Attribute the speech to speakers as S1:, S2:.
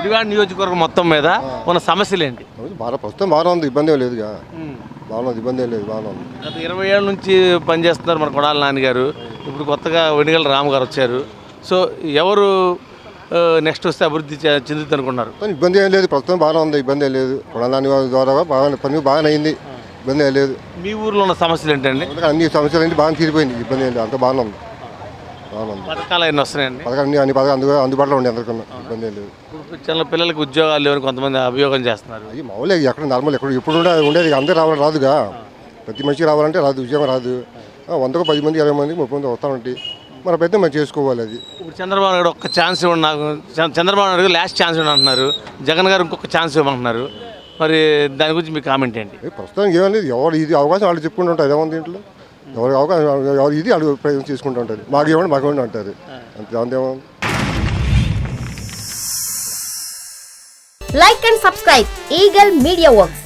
S1: గుడివాడ నియోజకవర్గం మొత్తం మీద ఉన్న సమస్యలు ఏంటి?
S2: ప్రస్తుతం బాగానే ఉంది, ఇబ్బంది ఏం లేదుగా. బాగానే ఉంది, ఇబ్బంది ఏం లేదు, బాగానే ఉంది.
S1: గత 20 ఏళ్ళ నుంచి పనిచేస్తున్నారు మన కొడాలి నాన్నగారు. ఇప్పుడు కొత్తగా వెనిగల రాము గారు వచ్చారు. సో ఎవరు నెక్స్ట్ వస్తే అభివృద్ధి చెందుతుంది అనుకున్నారు?
S2: ఇబ్బంది ఏం లేదు, ప్రస్తుతం బాగానే ఉంది, ఇబ్బంది ఏం లేదు. కొడాలి ద్వారా బాగా పని బాగానే అయింది, ఇబ్బంది ఏం లేదు.
S1: మీ ఊర్లో ఉన్న సమస్యలు ఏంటండి?
S2: అన్ని సమస్యలు అన్నీ బాగా తీరిపోయింది, ఇబ్బంది ఏం లేదు, అంత బాగానే ఉంది.
S1: పథకాలు ఎన్ని వస్తున్నాయండి?
S2: అన్ని పథకాలు అందుబాటులో ఉండే అందరికన్నా, ఇబ్బంది ఏం లేదు.
S1: చిన్న పిల్లలకి ఉద్యోగాలు లేవని కొంతమంది అభియోగం చేస్తున్నారు.
S2: అవి మామూలే, ఎక్కడ నార్మల్ ఎక్కడ ఇప్పుడు ఉండేది అందరూ రావాలి రాదుగా. ప్రతి మనిషి రావాలంటే రాదు, ఉద్యోగం రాదు. 100కు 10 మంది 20 మంది 30 మంది వస్తామంటే మన ప్రయత్నం మనం చేసుకోవాలి. అది
S1: ఇప్పుడు చంద్రబాబు నాయుడు ఒక్క ఛాన్స్ ఇవ్వండి నాకు, చంద్రబాబు నాయుడు లాస్ట్ ఛాన్స్ ఇవ్వండి అంటున్నారు. జగన్ గారు ఇంకొక ఛాన్స్ ఇవ్వమంటున్నారు. మరి దాని గురించి మీ కామెంట్ ఏంటి?
S2: ప్రస్తుతం ఏమీ లేదు, ఎవరు ఇది అవకాశం వాళ్ళు చెప్పుకుంటూ ఉంటారు. ఏముంది దీంట్లో, ఎవరికి అవకాశం ఎవరు ఇది వాళ్ళు ప్రయత్నం చేసుకుంటూ ఉంటారు. మాకు ఇవ్వండి మాకు ఇవ్వండి అంటారు, అంతే. అంతేమో.
S3: Like and subscribe Eagle Media Works.